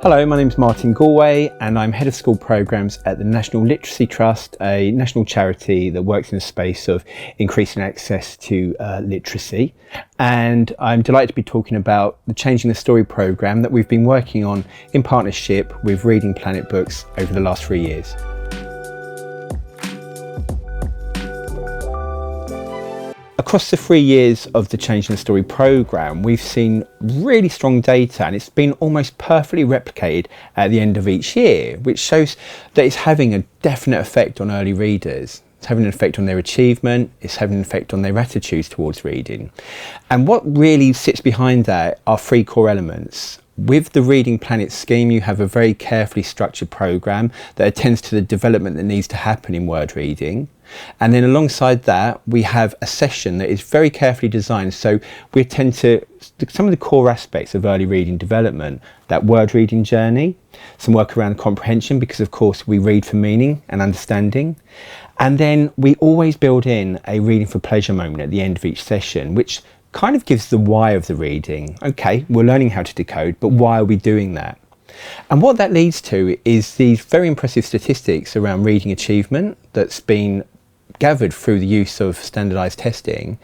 Hello, my name is Martin Galway and I'm Head of School Programmes at the National Literacy Trust, a national charity that works in the space of increasing access to literacy. And I'm delighted to be talking about the Changing the Story programme that we've been working on in partnership with Reading Planet Books over the last 3 years. Across the 3 years of the Changing the Story programme, we've seen really strong data, and it's been almost perfectly replicated at the end of each year, which shows that it's having a definite effect on early readers. It's having an effect on their achievement, it's having an effect on their attitudes towards reading. And what really sits behind that are three core elements. With the Reading Planet scheme, you have a very carefully structured programme that attends to the development that needs to happen in word reading. And then alongside that, we have a session that is very carefully designed. So we attend to some of the core aspects of early reading development, that word reading journey, some work around comprehension, because of course we read for meaning and understanding. And then we always build in a reading for pleasure moment at the end of each session, which kind of gives the why of the reading. Okay, we're learning how to decode, but why are we doing that? And what that leads to is these very impressive statistics around reading achievement that's been gathered through the use of standardised testing,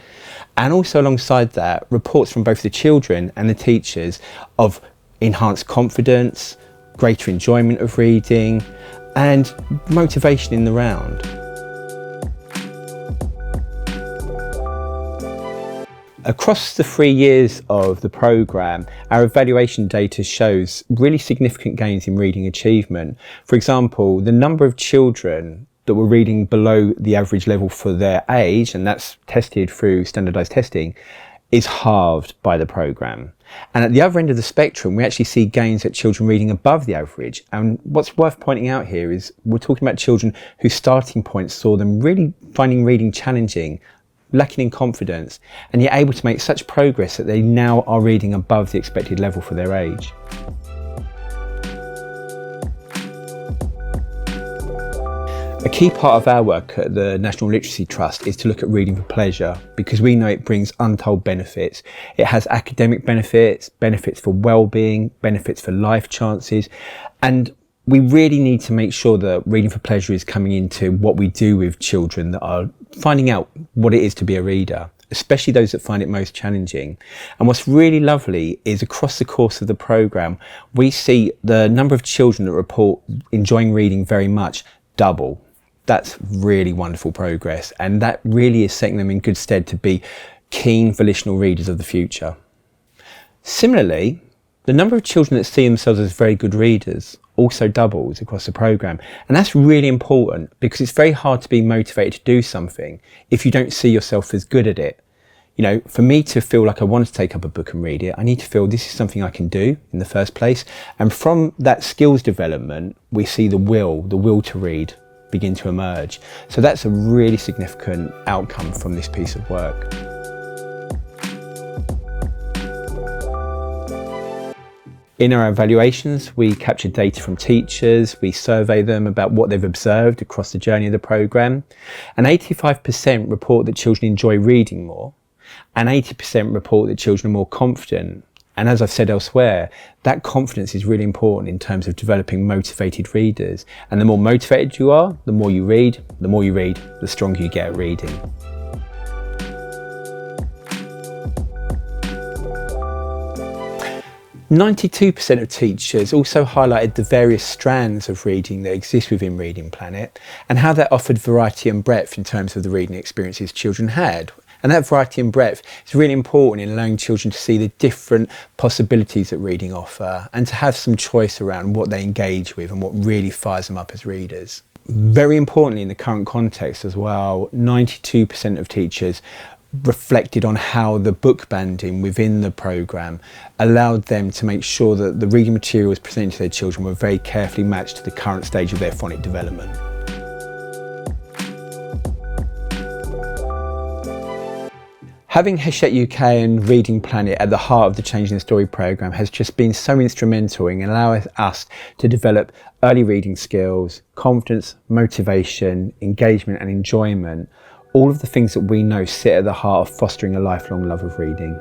and also alongside that, reports from both the children and the teachers of enhanced confidence, greater enjoyment of reading, and motivation in the round. Across the 3 years of the programme, our evaluation data shows really significant gains in reading achievement. For example, the number of children that were reading below the average level for their age, and that's tested through standardised testing, is halved by the programme. And at the other end of the spectrum, we actually see gains at children reading above the average. And what's worth pointing out here is we're talking about children whose starting points saw them really finding reading challenging, lacking in confidence, and yet able to make such progress that they now are reading above the expected level for their age. A key part of our work at the National Literacy Trust is to look at reading for pleasure, because we know it brings untold benefits. It has academic benefits, benefits for well-being, benefits for life chances, and we really need to make sure that reading for pleasure is coming into what we do with children that are finding out what it is to be a reader, especially those that find it most challenging. And what's really lovely is across the course of the programme, we see the number of children that report enjoying reading very much double. That's really wonderful progress, and that really is setting them in good stead to be keen volitional readers of the future. Similarly, the number of children that see themselves as very good readers also doubles across the programme, and that's really important because it's very hard to be motivated to do something if you don't see yourself as good at it. You know, for me to feel like I want to take up a book and read it, I need to feel this is something I can do in the first place, and from that skills development we see the will to read begin to emerge. So that's a really significant outcome from this piece of work. In our evaluations, we capture data from teachers, we survey them about what they've observed across the journey of the programme, and 85% report that children enjoy reading more, and 80% report that children are more confident. And as I've said elsewhere, that confidence is really important in terms of developing motivated readers. And the more motivated you are, the more you read, the stronger you get at reading. "92% of teachers also highlighted the various strands of reading that exist within Reading Planet and how that offered variety and breadth in terms of the reading experiences children had. And that variety and breadth is really important in allowing children to see the different possibilities that reading offer and to have some choice around what they engage with and what really fires them up as readers. Very importantly in the current context as well, 92% of teachers reflected on how the book banding within the programme allowed them to make sure that the reading materials presented to their children were very carefully matched to the current stage of their phonic development. Having Hachette UK and Reading Planet at the heart of the Changing the Story programme has just been so instrumental in allowing us to develop early reading skills, confidence, motivation, engagement and enjoyment, all of the things that we know sit at the heart of fostering a lifelong love of reading.